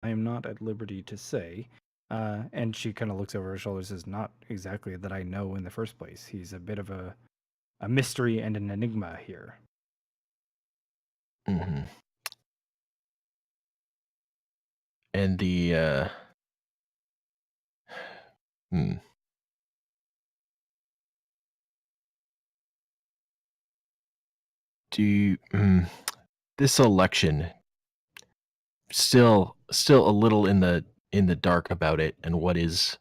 I am not at liberty to say. And she kind of looks over her shoulder and says, not exactly that I know in the first place. He's a bit of a mystery and an enigma here. Hmm. And the hmm, do you, this election still a little in the dark about it and what is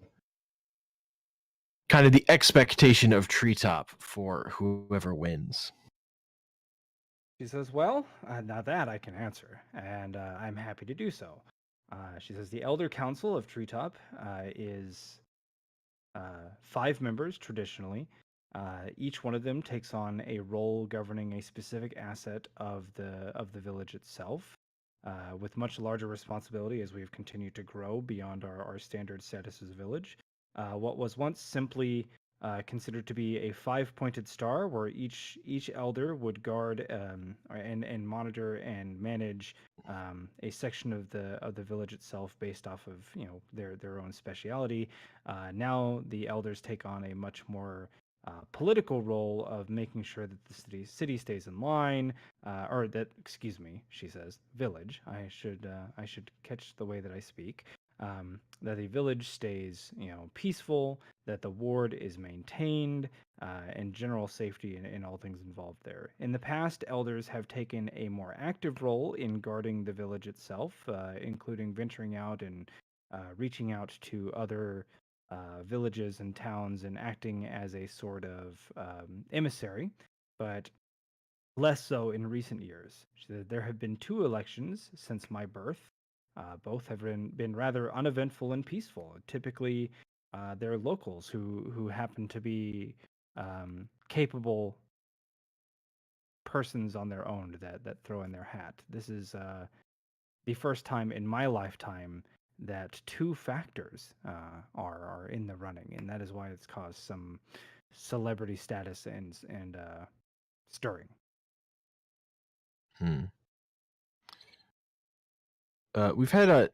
kind of the expectation of Treetop for whoever wins. She says, well, now that I can answer, and I'm happy to do so. She says, the Elder Council of Treetop is 5 members traditionally. Each one of them takes on a role governing a specific asset of the village itself, with much larger responsibility as we've continued to grow beyond our standard status as a village. What was once simply considered to be a five-pointed star, where each elder would guard and monitor and manage a section of the village itself based off of their own speciality. Now the elders take on a much more political role of making sure that the city stays in line, or that, excuse me, she says village. I should catch the way that I speak. That the village stays, peaceful, that the ward is maintained, and general safety in all things involved there. In the past, elders have taken a more active role in guarding the village itself, including venturing out and reaching out to other villages and towns and acting as a sort of emissary, but less so in recent years. She said, there have been 2 elections since my birth. Both have been rather uneventful and peaceful. Typically, they're locals who happen to be capable persons on their own that throw in their hat. This is the first time in my lifetime that 2 factors are in the running, and that is why it's caused some celebrity status and stirring. Hmm. We've had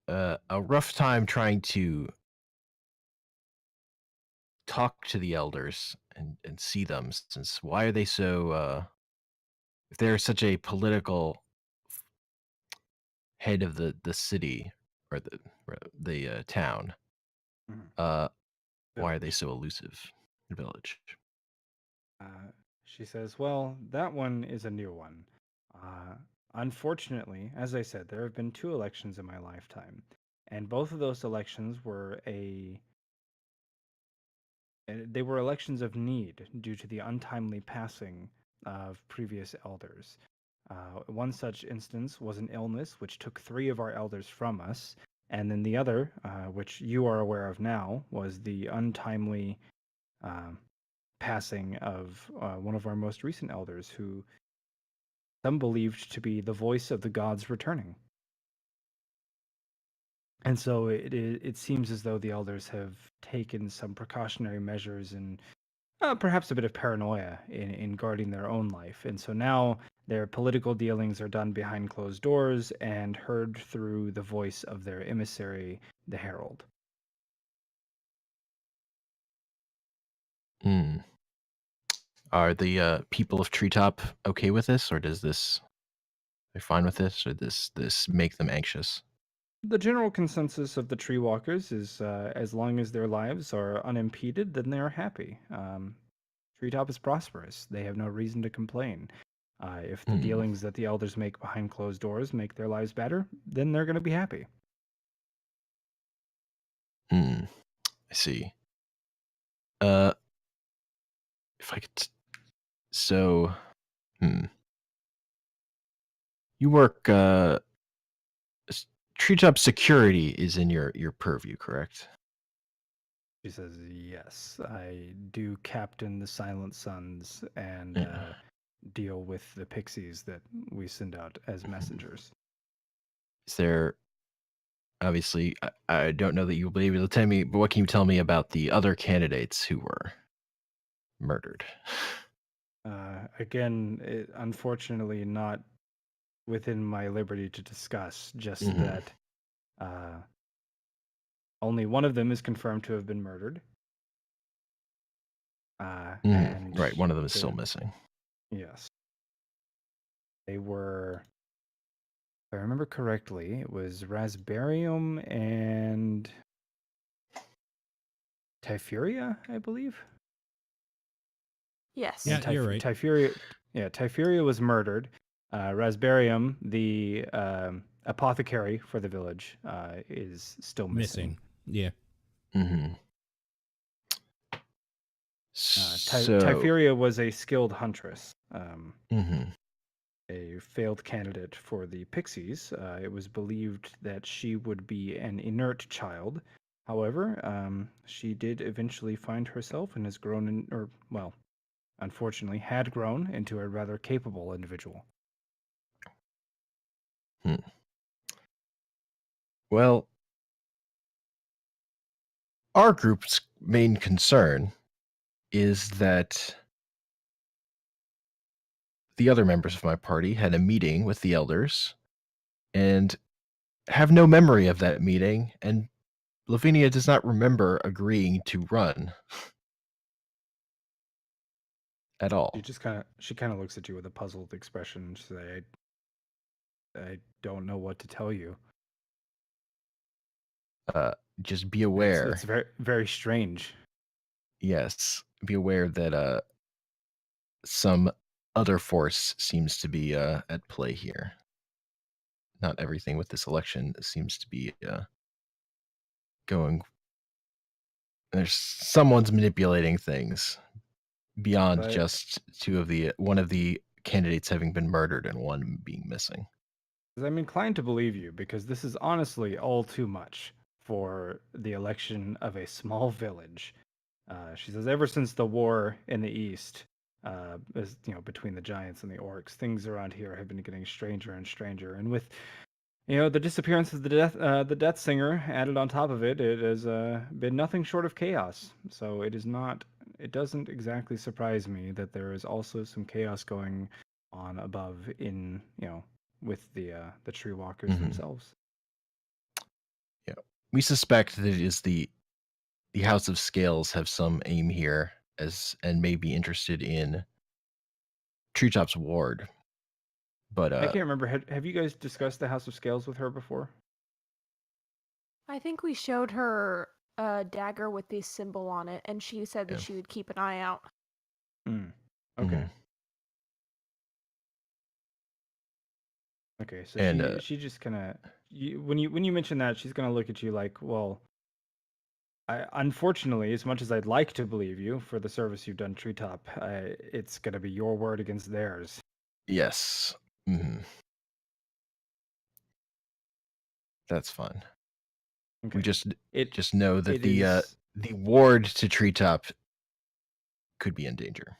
a rough time trying to talk to the elders and see them, since why are they so if they're such a political head of the city or the town, Mhm. uh why are they Village. so elusive? The village. She says, "Well, that one is a new one. Uh, Unfortunately, as I said, there have been 2 elections in my lifetime, and both of those elections were they were elections of need due to the untimely passing of previous elders. One such instance was an illness which took 3 of our elders from us, and then the other, which you are aware of now, was the untimely uh, passing of one of our most recent elders, who some believed to be the voice of the gods returning. And so it seems as though the elders have taken some precautionary measures and perhaps a bit of paranoia in guarding their own life. And so now their political dealings are done behind closed doors and heard through the voice of their emissary, the Herald. Hmm. Are the people of Treetop okay with this, or does this they're fine with this, or this make them anxious? The general consensus of the tree walkers is as long as their lives are unimpeded, then they are happy. Treetop is prosperous. They have no reason to complain. If the Hmm. dealings that the elders make behind closed doors make their lives better, then they're going to be happy. Hmm. I see. Uh, if I could, so, hmm. You work. Treetop security is in your purview, correct? She says, yes, I do captain the Silent Suns and Yeah. deal with the pixies that we send out as messengers. Is there obviously? I don't know that you'll be able to tell me, but what can you tell me about the other candidates who were murdered? Again, unfortunately, not within my liberty to discuss. Just Hmm. that only one of them is confirmed to have been murdered. And Right, one of them is still the missing. yes, they were. If I remember correctly, it was Raspberrium and Typhuria, I believe. Yes. And Yeah, you're right. Typhuria was murdered. Raspberrium, the apothecary for the village, is still missing. Yeah. Hmm. So, Typhuria was a skilled huntress, mhm. a failed candidate for the Pixies. It was believed that she would be an inert child. However, she did eventually find herself and has grown unfortunately, had grown into a rather capable individual. Hmm. Well, our group's main concern is that the other members of my party had a meeting with the elders and have no memory of that meeting, and Lavinia does not remember agreeing to run at all. She kind of looks at you with a puzzled expression and she says, I don't know what to tell you. Just be It's aware. very very strange. Yes, be aware that some other force seems to be at play here. Not everything with this election seems to be going. There's someone's manipulating things beyond But just one of the candidates having been murdered and one being missing. I'm inclined to believe you because this is honestly all too much for the election of a small village. She says, ever since the war in the east, between the giants and the orcs, things around here have been getting stranger and stranger. And with the disappearance of the Death Singer added on top of it, it has been nothing short of chaos. So it is not. It doesn't exactly surprise me that there is also some chaos going on above in with the tree walkers Mhm. themselves. Yeah, we suspect that it is the House of Scales have some aim here and may be interested in Treetop's ward. But I can't remember. Have you guys discussed the House of Scales with her before? I think we showed her a dagger with the symbol on it, and she said that Yeah. she would keep an eye out. Okay. Mhm. Okay, so And she just kind of when you mention that, she's gonna look at you like, well, unfortunately, as much as I'd like to believe you for the service you've done, Treetop, it's gonna be your word against theirs. yes, mhm, that's fine. We Okay. It just know that it is the ward to Treetop could be in danger.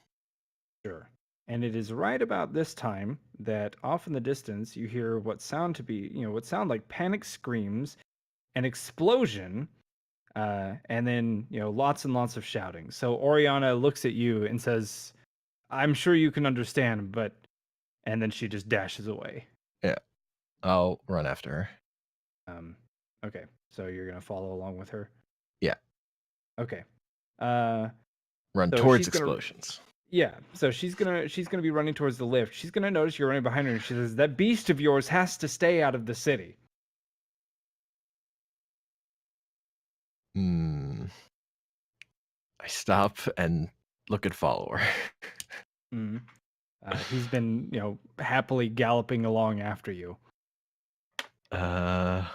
sure, and it is right about this time that off in the distance you hear what sound like panic screams, an explosion, and then lots and lots of shouting. So Oriana looks at you and says, "I'm sure you can understand, but," and then she just dashes away. Yeah, I'll run after her. Okay, so you're gonna follow along with her. Yeah, Okay. Uh, run so towards she's gonna explosions. yeah. So she's gonna be running towards the lift. She's gonna notice you're running behind her, and she says, "That beast of yours has to stay out of the city." Hmm. I stop and look at follower. Mm. He's been happily galloping along after you. uh,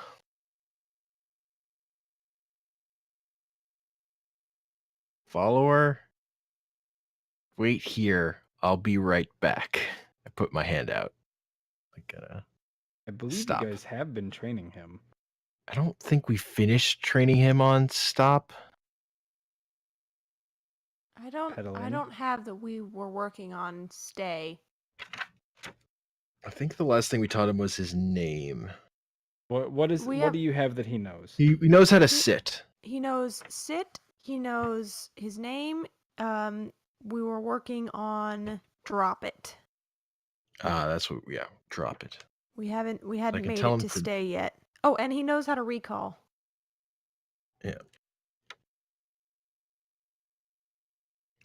Follower, wait here. I'll be right back. I put my hand out. I gotta I believe you stop. guys have been training him. I don't think we finished training him on stop. I Pedaling. don't have that we were working on stay. I think the last thing we taught him was his name. What We do have you have that he knows? He knows how to He- sit. he knows sit, he knows his name. We were working on drop it. That's what. Yeah, drop it. We hadn't can made tell it him to to stay yet. Oh, and he knows how to recall. yeah.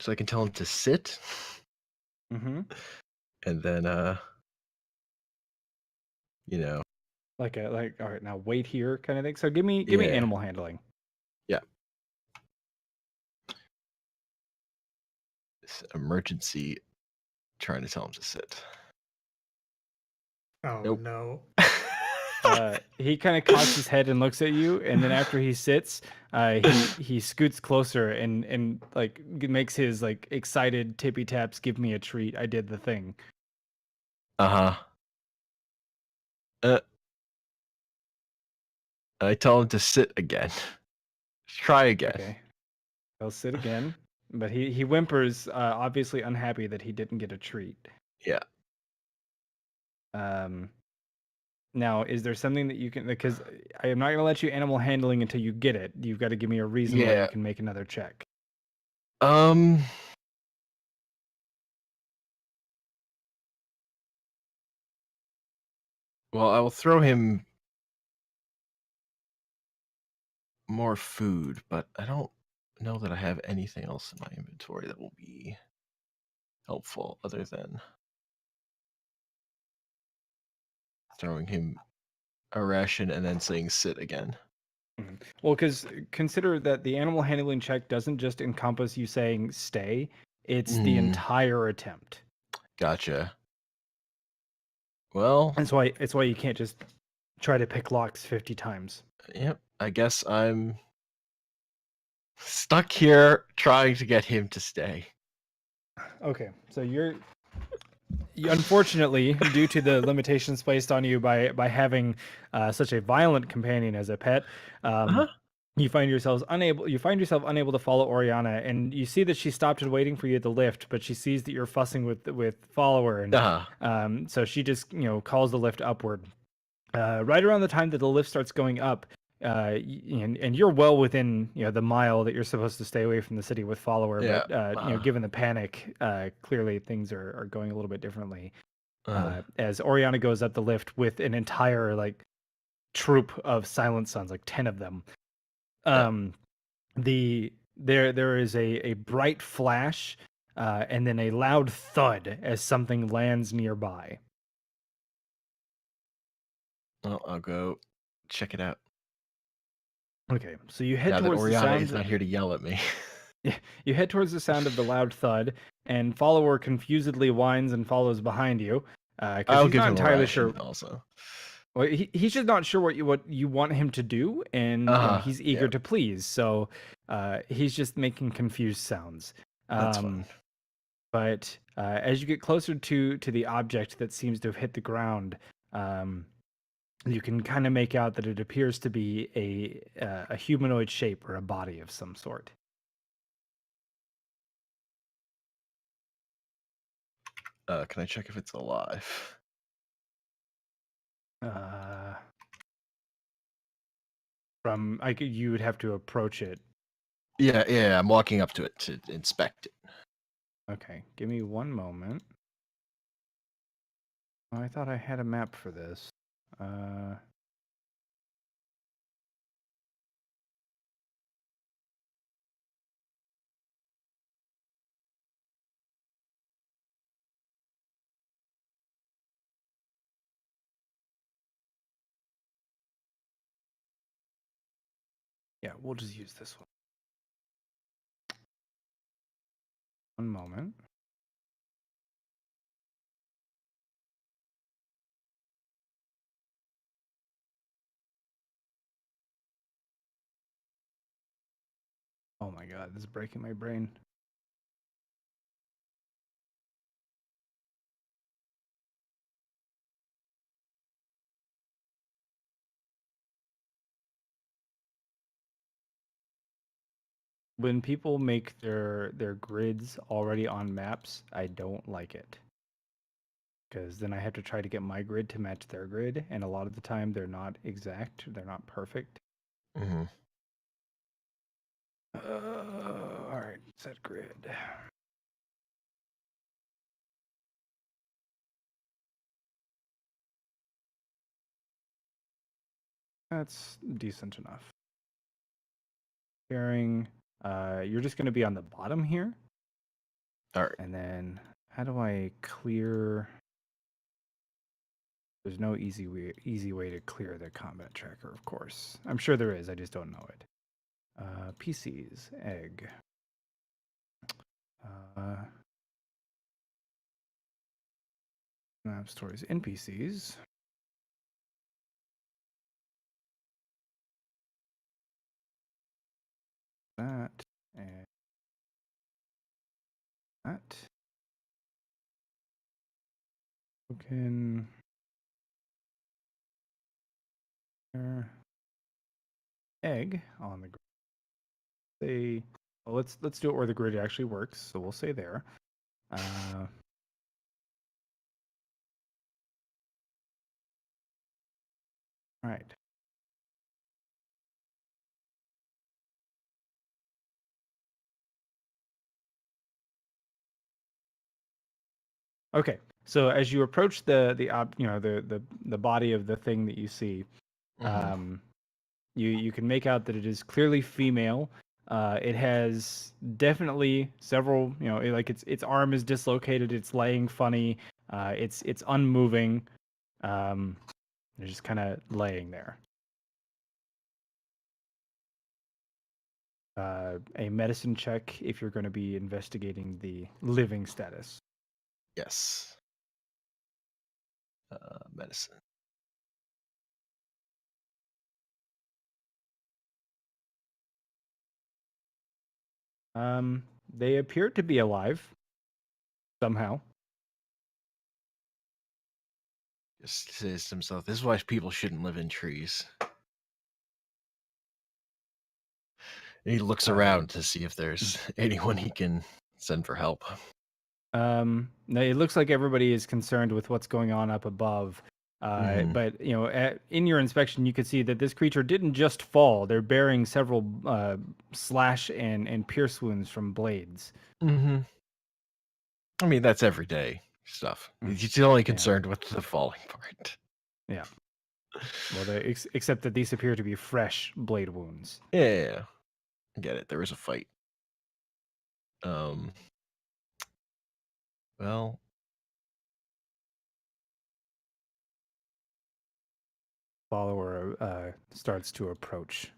So I can tell him to sit, Mm-hmm. and then you know, Like all right, now wait here kind of thing. So give me yeah, animal handling. yeah. This emergency, trying to tell him to sit. Oh Nope. no. He kind of cocks his head and looks at you, and then after he sits, he scoots closer and like makes his like excited tippy taps. Give me a treat. I did the thing. Uh-huh. I tell him to sit again. Try again. Okay, he'll sit again, but he whimpers, obviously unhappy that he didn't get a treat. Yeah. Now, is there something that you can? Because I am not going to let you animal handling until you get it. You've got to give me a reason why Yeah. you can make another check. Well, I will throw him more food, but I don't know that I have anything else in my inventory that will be helpful other than throwing him a ration and then saying sit again. Well, because consider that the animal handling check doesn't just encompass you saying stay; it's the entire attempt. Gotcha. Well, That's why you can't just try to pick locks 50 times. yep. I guess I'm stuck here trying to get him to stay. Okay, so you unfortunately, due to the limitations placed on you by having such a violent companion as a pet, you find yourself unable to follow Oriana, and you see that she stopped and waiting for you at the lift, but she sees that you're fussing with follower, and so she just calls the lift upward. Right around the time that the lift starts going up, and you're well within the mile that you're supposed to stay away from the city with follower, but given the panic, clearly things are going a little bit differently. As Oriana goes up the lift with an entire like troop of Silent Suns, like 10 of them. There is a bright flash, and then a loud thud as something lands nearby. Well, I'll go check it out. Okay, so you head Now that towards the Oriana sound. is not here to yell at me. You head towards the sound of the loud thud, and follower confusedly whines and follows behind you. Because he's not entirely sure. Also, Well, he's just not sure what you want him to do, and he's eager to please. So he's just making confused sounds. That's fine. But as you get closer to the object that seems to have hit the ground, you can kind of make out that it appears to be a humanoid shape or a body of some sort. Can I check if it's alive? You would have to approach it. Yeah, I'm walking up to it to inspect it. Okay, give me one moment. Oh, I thought I had a map for this. Yeah, we'll just use this one. One moment. Oh my god, this is breaking my brain. When people make their grids already on maps, I don't like it. Because then I have to try to get my grid to match their grid, and a lot of the time they're not exact, they're not perfect. Mm-hmm. All right, set grid. That's decent enough. Carrying. You're just going to be on the bottom here. All right. And then how do I clear? There's no easy way to clear the combat tracker, of course. I'm sure there is. I just don't know it. PCs, egg. Map stories, NPCs. That and that. Token. Egg on the grid. Say, well, let's do it where the grid actually works. So we'll say there. All right. Okay. So as you approach the body of the thing that you see, you can make out that it is clearly female. It has definitely several, like its arm is dislocated. It's laying funny. It's unmoving. They're just kind of laying there. A medicine check if you're going to be investigating the living status. Yes. Medicine. They appear to be alive somehow. Just says to himself, this is why people shouldn't live in trees. And he looks around to see if there's anyone he can send for help. No, it looks like everybody is concerned with what's going on up above. But in your inspection, you could see that this creature didn't just fall; they're bearing several slash and pierce wounds from blades. I mean, that's everyday stuff. He's only concerned with the falling part. Yeah. Well, except that these appear to be fresh blade wounds. Yeah. I get it. There was a fight. Well. Follower starts to approach.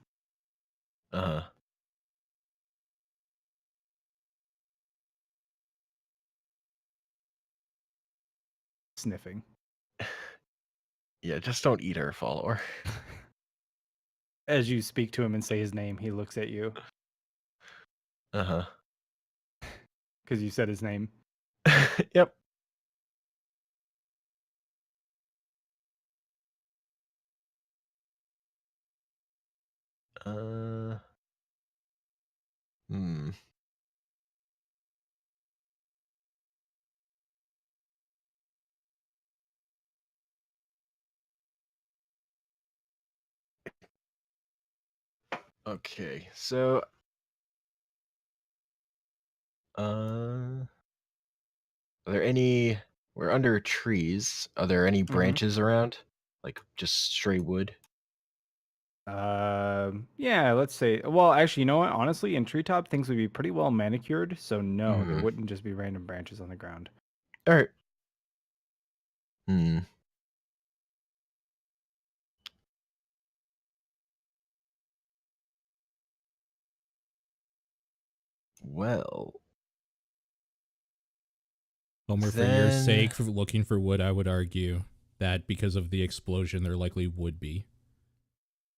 Sniffing. Yeah, just don't eat her, follower. As you speak to him and say his name, he looks at you. Because you said his name. Yep. Okay, so are there any, we're under trees, are there any branches around? Like just stray wood? Yeah, let's say, well, actually, you know what? Honestly, in treetop, things would be pretty well manicured, so no, there wouldn't just be random branches on the ground. All right. Well, Homer, for your sake, for looking for wood, I would argue that because of the explosion, there likely would be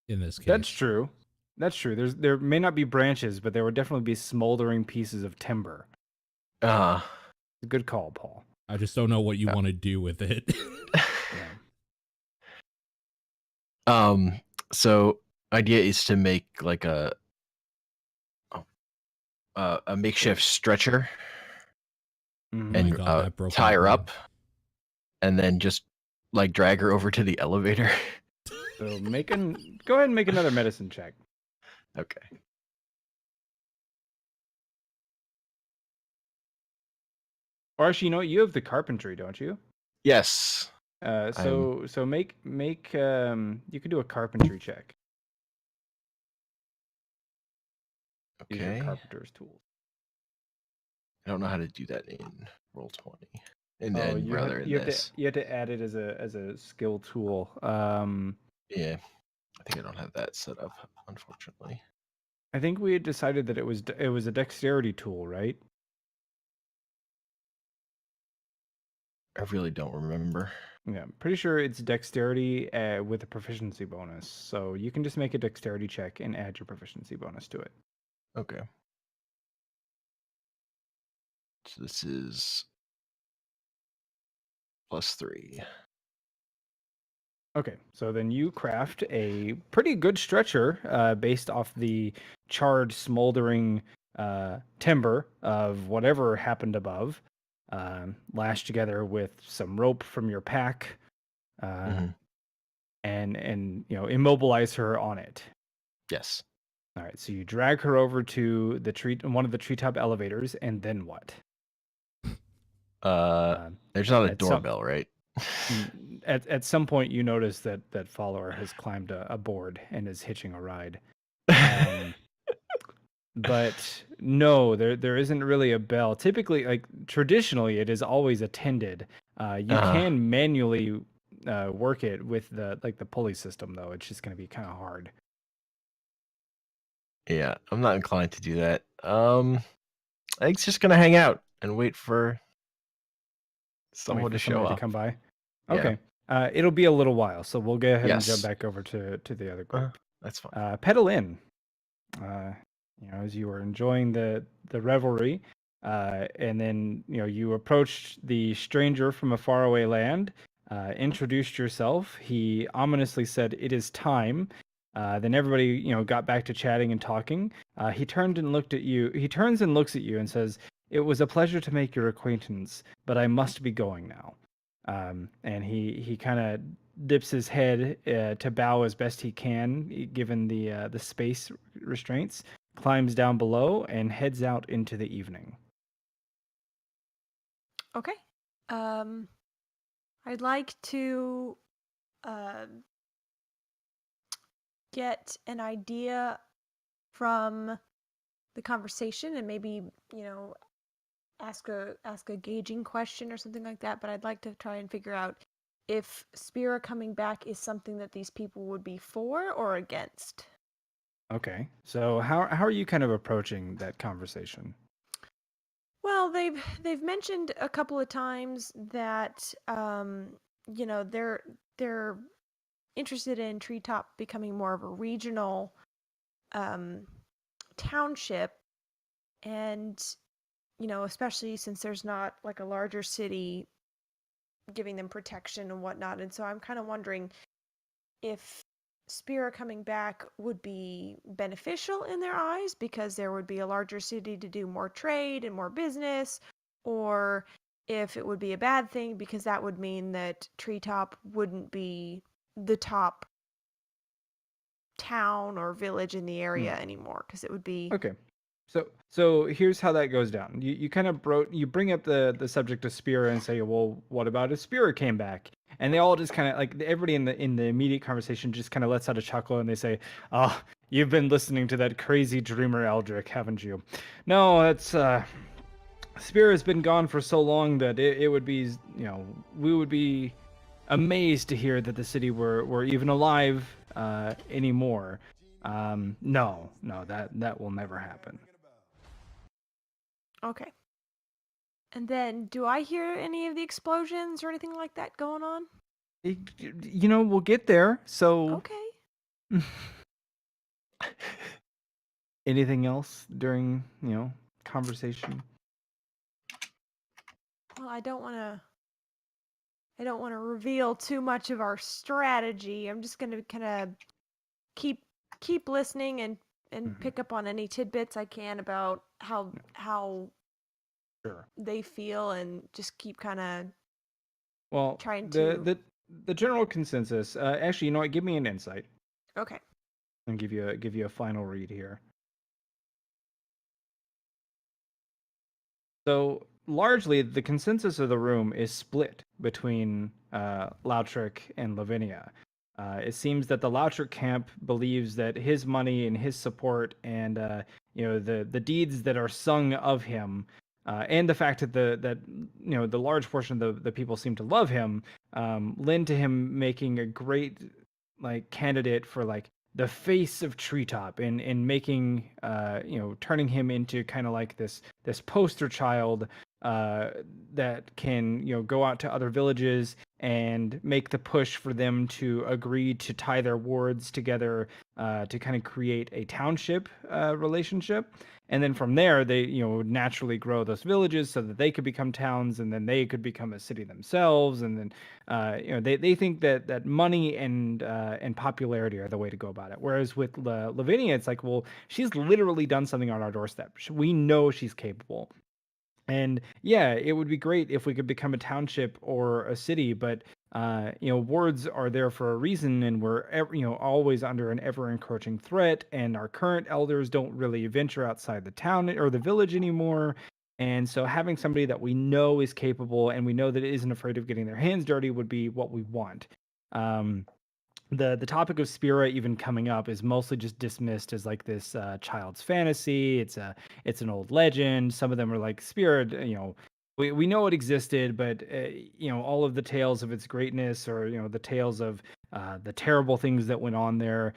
in this case. That's true. That's true. There may not be branches, but there would definitely be smoldering pieces of timber. Good call, Paul. I just don't know what you want to do with it. So idea is to make like a makeshift stretcher and tie her up and then just like drag her over to the elevator. So go ahead and make another medicine check. Okay. Or actually, you know what? You have the carpentry, don't you? Yes. So make you can do a carpentry check. Use your Okay. carpenter's tools. I don't know how to do that in Roll20. And Oh, then rather in this. you have to add it as a skill tool. Yeah. I think I don't have that set up, unfortunately. I think we had decided that it was a dexterity tool, right? I really don't remember. Yeah, I'm pretty sure it's dexterity with a proficiency bonus. So you can just make a dexterity check and add your proficiency bonus to it. Okay. So this is +3. Okay, so then you craft a pretty good stretcher based off the charred, smoldering timber of whatever happened above, lashed together with some rope from your pack, Mhm. and immobilize her on it. Yes. All right, so you drag her over to one of the treetop elevators, and then what? There's not a At some doorbell, right? at some point, you notice that follower has climbed a board and is hitching a ride. Um, but no, there isn't really a bell. Typically, like traditionally, it is always attended. You can manually work it with the pulley system, though. It's just going to be kind of hard. Yeah, I'm not inclined to do that. I think it's just gonna hang out and wait for someone to show somebody up. to come by. Yeah. Okay. It'll be a little while, so we'll go ahead and jump Yes. back over to the other group. That's fine. Pedal in. As you were enjoying the revelry, and then you approached the stranger from a faraway land, introduced yourself. He ominously said, "It is time." Then everybody got back to chatting and talking. He turned and looked at you. He turns and looks at you and says, "It was a pleasure to make your acquaintance, but I must be going now." And he kind of dips his head to bow as best he can, given the space restraints, climbs down below, and heads out into the evening. Okay. I'd like to get an idea from the conversation and maybe, ask a gauging question or something like that, but I'd like to try and figure out if Spira coming back is something that these people would be for or against. Okay. So how are you kind of approaching that conversation? Well, they've mentioned a couple of times that they're interested in Treetop becoming more of a regional township, and especially since there's not like a larger city giving them protection and whatnot. And so I'm kind of wondering if Spira coming back would be beneficial in their eyes because there would be a larger city to do more trade and more business, or if it would be a bad thing because that would mean that Treetop wouldn't be the top town or village in the area anymore, because it would be Okay. So here's how that goes down. You kind of bring up the subject of Spira and say, well, what about if Spira came back? And they all just kind of like everybody in the immediate conversation just kind of lets out a chuckle and they say, "Oh, you've been listening to that crazy dreamer Eldrick, haven't you?" No, that's Spira's been gone for so long that it would be we would be amazed to hear that the city were even alive anymore. No, that will never happen. okay. And then, do I hear any of the explosions or anything like that going on? We'll get there. So, Okay. anything else during conversation? Well, I don't want to reveal too much of our strategy. I'm just going to kind of keep listening and pick up on any tidbits I can about how Sure. they feel, and just keep kind of trying the general consensus. Actually, you know what? Give me an insight. Okay. And give you a final read here. So largely the consensus of the room is split between Lautrec and Lavinia. It seems that the Lautrec camp believes that his money and his support and the deeds that are sung of him, and the fact that the large portion of the people seem to love him, lend to him making a great candidate for the face of Treetop and making turning him into kind of like this poster child that can go out to other villages and make the push for them to agree to tie their wards together to kind of create a township relationship. And then from there, they would naturally grow those villages so that they could become towns, and then they could become a city themselves. And then they think that money and popularity are the way to go about it. Whereas with Lavinia, it's like, well, she's literally done something on our doorstep. We know she's capable. And yeah, it would be great if we could become a township or a city, but wards are there for a reason, and we're always under an ever encroaching threat. And our current elders don't really venture outside the town or the village anymore. And so having somebody that we know is capable and we know that isn't afraid of getting their hands dirty would be what we want. The topic of Spira even coming up is mostly just dismissed as like this child's fantasy. It's an old legend. Some of them are like Spira, we know it existed, but all of the tales of its greatness, or the tales of the terrible things that went on there,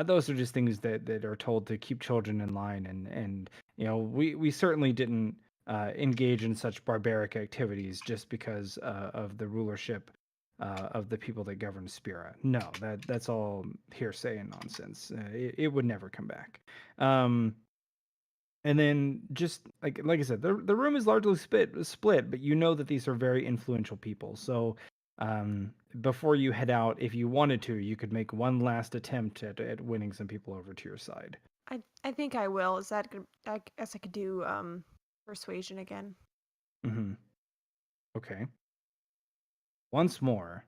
those are just things that are told to keep children in line. And we certainly didn't engage in such barbaric activities just because of the rulership of the people that govern Spira. No, that's all hearsay and nonsense. It would never come back. And then just like I said, the room is largely split, but you know that these are very influential people. So before you head out, if you wanted to, you could make one last attempt at winning some people over to your side. I think I will. Is that good? I guess I could do persuasion again. Mm-hmm. Okay. Once more,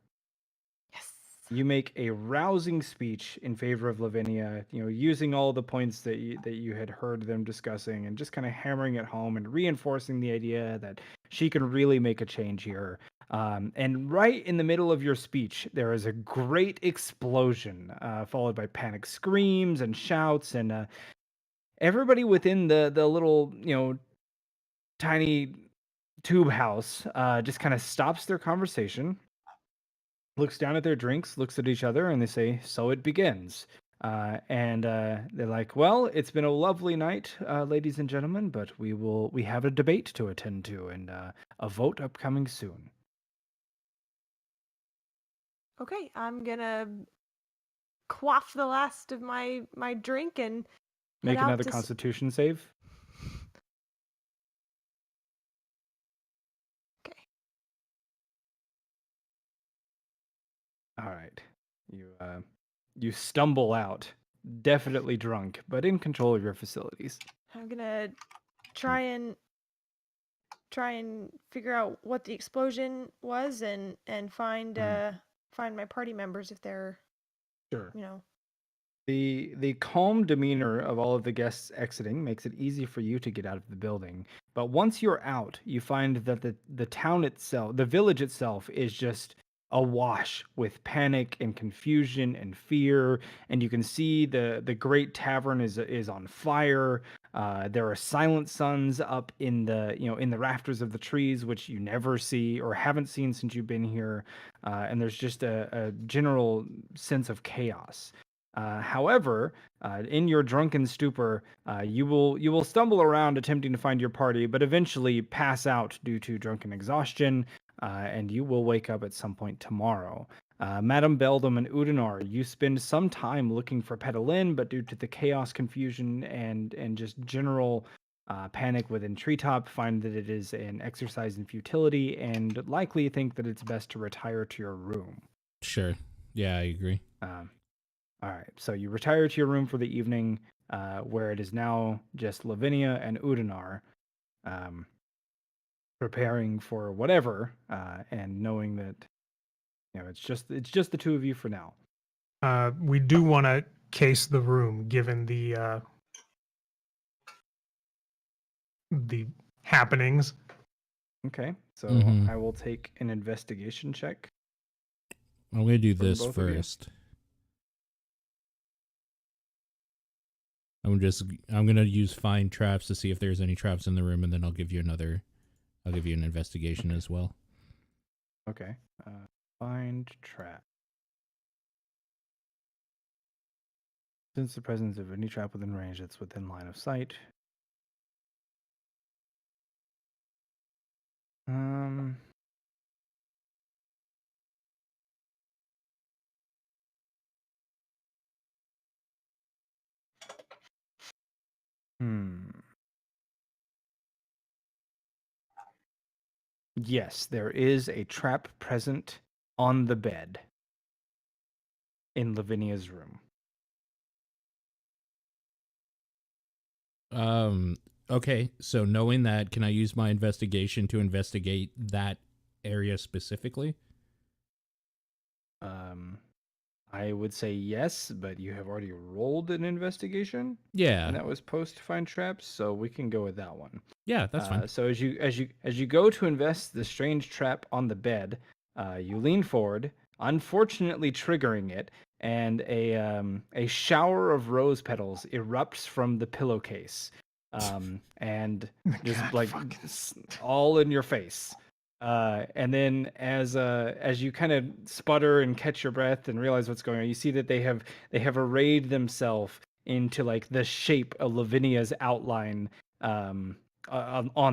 Yes. you make a rousing speech in favor of Lavinia, using all the points that you had heard them discussing, and just kind of hammering it home and reinforcing the idea that she can really make a change here. And right in the middle of your speech, there is a great explosion, followed by panic screams and shouts, and everybody within the little tiny tube house just kind of stops their conversation, looks down at their drinks, looks at each other, and they say, "So it begins." And they're like, "Well, it's been a lovely night, ladies and gentlemen, but we have a debate to attend to, and a vote upcoming soon." Okay, I'm gonna quaff the last of my drink and Make head out another to Constitution save. Okay. All right, you stumble out, definitely drunk, but in control of your facilities. I'm gonna try and figure out what the explosion was and find find my party members if they're Sure. you know. The calm demeanor of all of the guests exiting makes it easy for you to get out of the building. But once you're out, you find that the town itself, the village itself, is just awash with panic and confusion and fear. And you can see the great tavern is on fire. There are silent suns up in the rafters of the trees, which you never see or haven't seen since you've been here. And there's just a general sense of chaos. However, in your drunken stupor, you will stumble around attempting to find your party, but eventually pass out due to drunken exhaustion, and you will wake up at some point tomorrow. Madame Beldam and Udinar, you spend some time looking for Petalin, but due to the chaos, confusion, and just general panic within Treetop, find that it is an exercise in futility, and likely think that it's best to retire to your room. Sure. Yeah, I agree. All right, so you retire to your room for the evening, where it is now just Lavinia and Udinar, preparing for whatever, and knowing that it's just the two of you for now. We do want to case the room, given the happenings. Okay, so Mhm. I will take an investigation check. I'm gonna do From this both of you? first. I'm gonna use find traps to see if there's any traps in the room, and then I'll give you an investigation as well. Okay. Find trap. Since the presence of any trap within range that's within line of sight. Um. Yes, there is a trap present on the bed in Lavinia's room. Okay, so knowing that, can I use my investigation to investigate that area specifically? I would say yes, but you have already rolled an investigation, Yeah. and that was post find traps, so we can go with that one. Yeah, that's fine. So as you go to invest the strange trap on the bed, you lean forward, unfortunately triggering it, and a shower of rose petals erupts from the pillowcase, and just God, like fuck. all in your face. And then as you kind of sputter and catch your breath and realize what's going on, you see that they have arrayed themselves into like the shape of Lavinia's outline on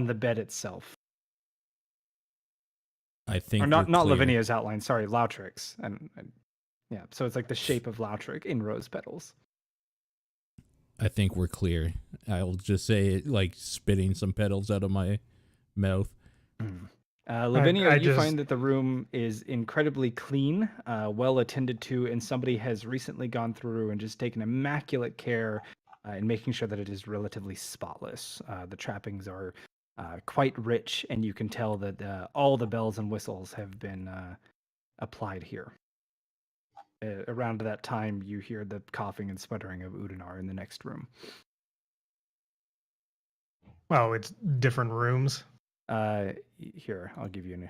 the bed itself. I think Or not we're clear. Lavinia's outline, sorry, Lautric's. And yeah, so it's like the shape of Lautric in rose petals. I think we're clear. I'll just say it like spitting some petals out of my mouth. Lavinia, I you just- find that the room is incredibly clean, well attended to, and somebody has recently gone through and just taken immaculate care in making sure that it is relatively spotless. The trappings are quite rich, and you can tell that all the bells and whistles have been applied here. Around that time, you hear the coughing and sputtering of Udinar in the next room. Well, it's different rooms. Here, I'll give you an.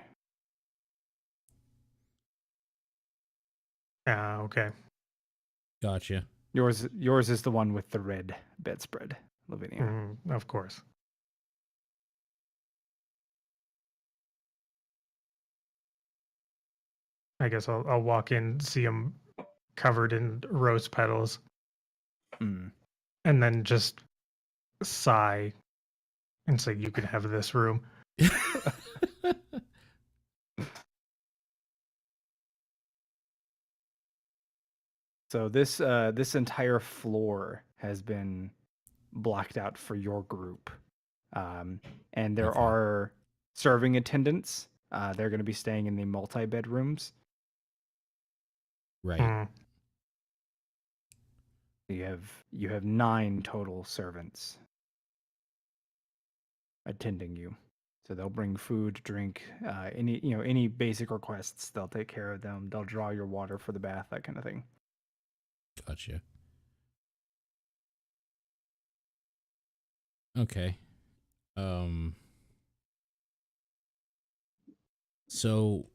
Okay. Gotcha. Yours is the one with the red bedspread, Lavinia. Of course. I guess I'll walk in, see him covered in rose petals, Mm. and then just sigh and say, "You can have this room." So this entire floor has been blocked out for your group, and there Okay. are serving attendants. They're going to be staying in the multi-bedrooms. Right. Mm. You have 9 total servants attending you. So they'll bring food, drink, any basic requests. They'll take care of them. They'll draw your water for the bath, that kind of thing. Gotcha. Okay. So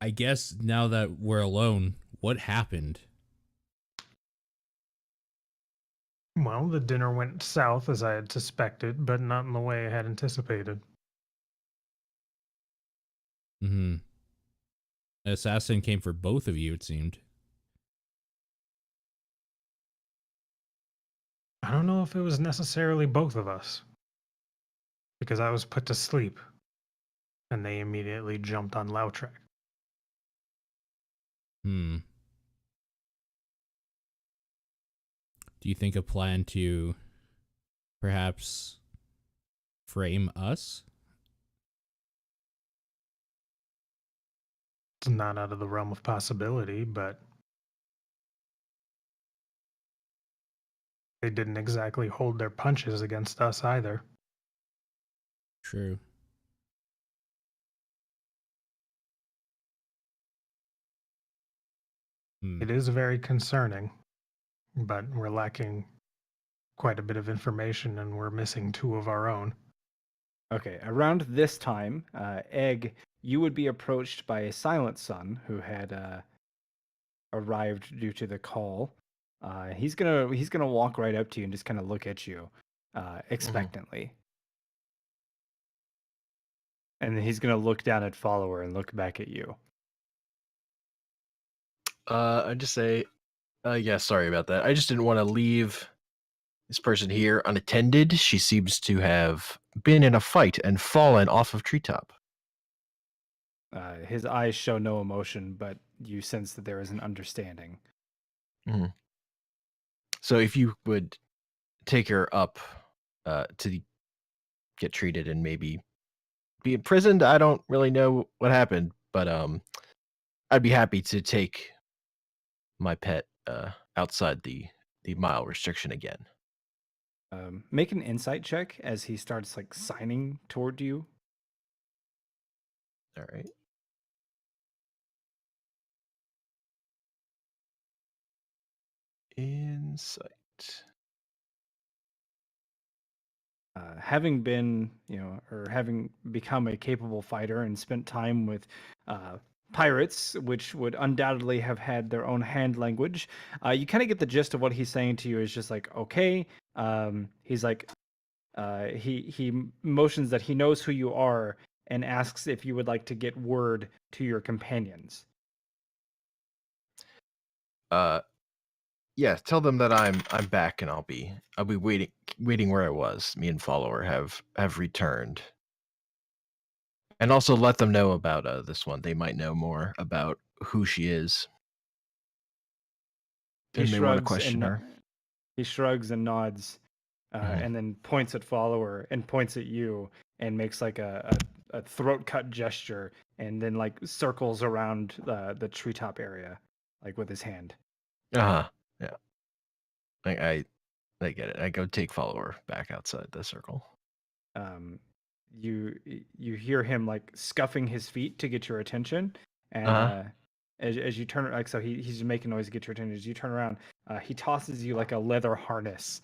I guess now that we're alone, what happened? Well, the dinner went south as I had suspected, but not in the way I had anticipated. Mm-hmm. An assassin came for both of you, it seemed. I don't know if it was necessarily both of us, because I was put to sleep, and they immediately jumped on Lautrec. Hmm. Do you think a plan to perhaps frame us? It's not out of the realm of possibility, but they didn't exactly hold their punches against us either. True. Hmm. It is very concerning, but we're lacking quite a bit of information and we're missing 2 of our own. Okay, around this time, Egg, you would be approached by a silent son who had arrived due to the call. He's gonna walk right up to you and just kind of look at you expectantly, and then he's gonna look down at Follower and look back at you. I just say, yeah, sorry about that. I just didn't want to leave this person here unattended. She seems to have been in a fight and fallen off of treetop. His eyes show no emotion, but you sense that there is an understanding. So if you would take her up to get treated and maybe be imprisoned, I don't really know what happened, but I'd be happy to take my pet outside the mile restriction again. Make an insight check as he starts like signing toward you. All right. Insight. Having been, or having become a capable fighter and spent time with pirates, which would undoubtedly have had their own hand language, you kind of get the gist of what he's saying to you is just like, okay. He's like, he motions that he knows who you are and asks if you would like to get word to your companions. Yeah, tell them that I'm back and I'll be waiting where I was. Me and Follower have returned. And also let them know about this one. They might know more about who she is. He And may want to shrugs question her. He shrugs and nods, and then points at Follower and points at you and makes like a throat cut gesture, and then like circles around the treetop area, like with his hand. Yeah. I get it. I go take Follower back outside the circle. You hear him like scuffing his feet to get your attention, and as you turn, like, so he's making noise to get your attention. As you turn around, he tosses you like a leather harness.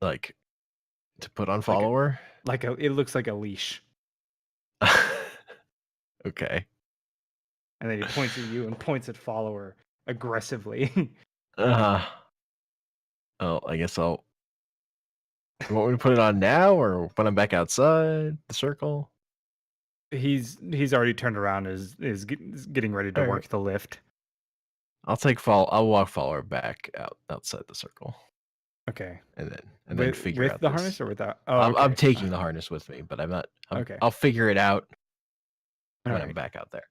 Like to put on Follower? It looks like a leash. Okay. And then he points at you and points at Follower aggressively. Oh, I guess I'll. You want me to put it on now or when I'm back outside the circle? He's already turned around, is getting ready to work the lift. I'll walk Follower back outside the circle. Okay. And then figure out with the this. harness or without? Oh, I'm taking the harness with me, but I'm not. Okay. I'll figure it out when All I'm right. back out there.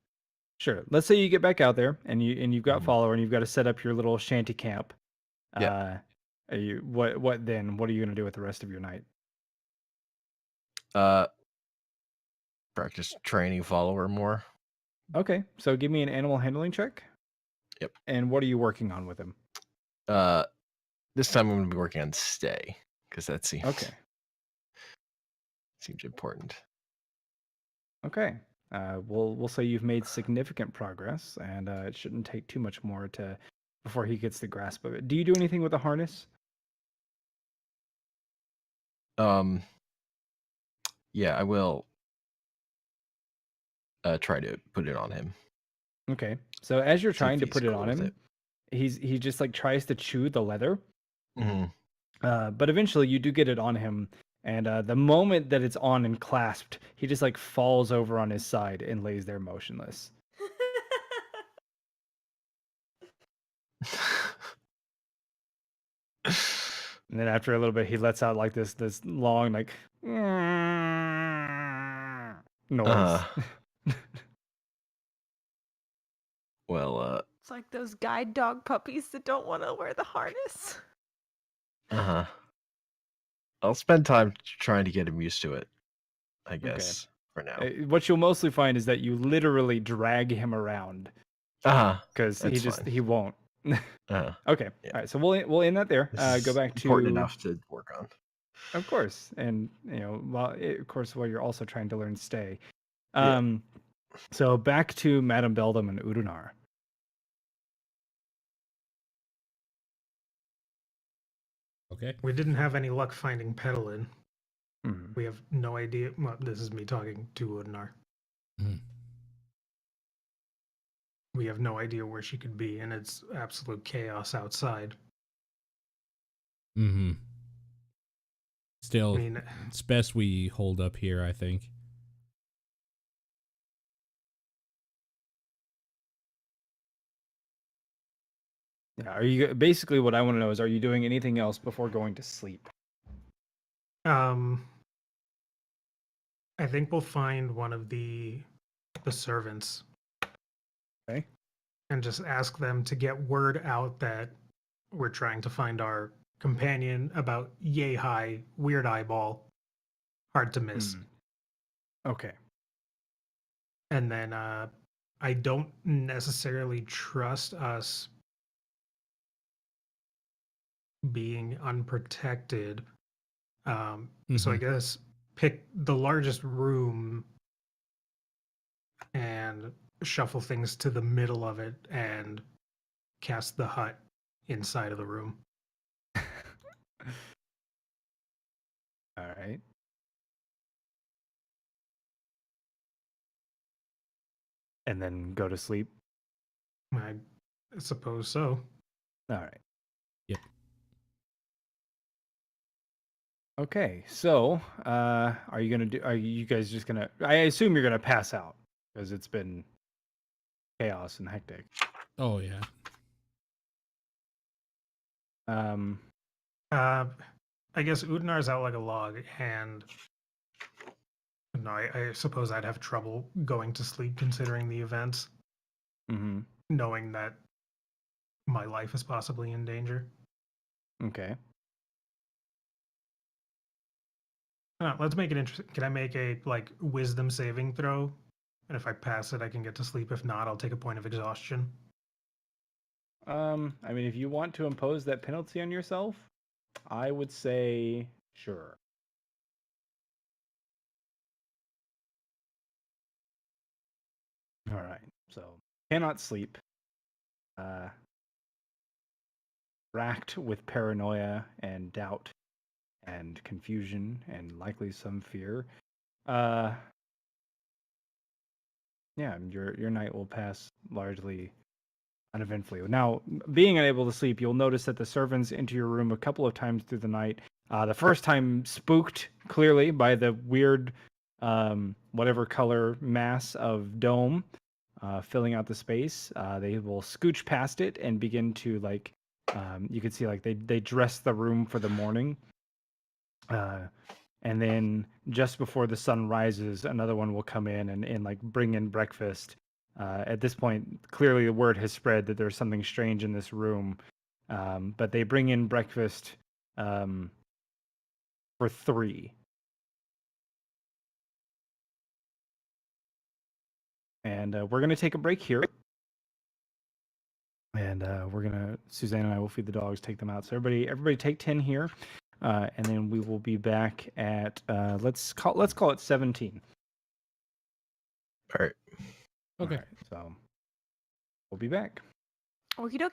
Sure. Let's say you get back out there and you've got Follower and you've got to set up your little shanty camp. Yeah. What then? What are you gonna do with the rest of your night? Practice training Follower more. Okay. So give me an animal handling check. Yep. And what are you working on with him? This time I'm gonna be working on stay because that seems important. Okay. We'll say you've made significant progress, and it shouldn't take too much more before he gets the grasp of it. Do you do anything with the harness? Yeah, I will try to put it on him. Okay. So as you're trying to put it cool on him, he just like tries to chew the leather. Mm-hmm. But eventually you do get it on him, and the moment that it's on and clasped, he just like falls over on his side and lays there motionless. And then after a little bit, he lets out like this long like noise. Well, It's like those guide dog puppies that don't want to wear the harness. I'll spend time trying to get him used to it, I guess, for now. What you'll mostly find is that you literally drag him around. Because he won't. Okay. Yeah. All right. So we'll end that there. Go back to important enough to work on. Of course, and while you're also trying to learn stay. So back to Madame Beldam and Udunar. Okay. We didn't have any luck finding Petalin. Mhm. We have no idea. Well, this is me talking to Udnar. Mhm. We have no idea where she could be, and it's absolute chaos outside. Mm-hmm. Still, I mean, it's best we hold up here, I think. Yeah. Are you basically what I want to know is, are you doing anything else before going to sleep? I think we'll find one of the servants. Okay. And just ask them to get word out that we're trying to find our companion about yay high, weird eyeball, hard to miss. Mm. Okay. And then I don't necessarily trust us being unprotected. So I guess pick the largest room and shuffle things to the middle of it and cast the hut inside of the room. All right. And then go to sleep. I suppose so. All right. Yep. Okay. So, are you guys just gonna? I assume you're gonna pass out because it's been chaos and hectic. Oh, yeah. I guess Udnar's out like a log, and no, I suppose I'd have trouble going to sleep considering the events, Mm-hmm. knowing that my life is possibly in danger. Okay. Let's make it interesting. Can I make a like wisdom saving throw? And if I pass it, I can get to sleep. If not, I'll take a point of exhaustion. I mean, if you want to impose that penalty on yourself, I would say sure. All right. So, cannot sleep. Racked with paranoia and doubt and confusion and likely some fear. Yeah, your night will pass largely uneventfully. Now, being unable to sleep, you'll notice that the servants enter your room a couple of times through the night. The first time spooked clearly by the weird, whatever color mass of dome filling out the space. They will scooch past it and begin to like. You can see like they dress the room for the morning. And then just before the sun rises, another one will come in and like bring in breakfast. At this point, clearly the word has spread that there's something strange in this room. But they bring in breakfast for 3. And we're going to take a break here. And we're going to, Suzanne and I will feed the dogs, take them out. So everybody take 10 here. And then we will be back at, let's call it 17. All right. Okay. All right, so we'll be back. Okie dokie.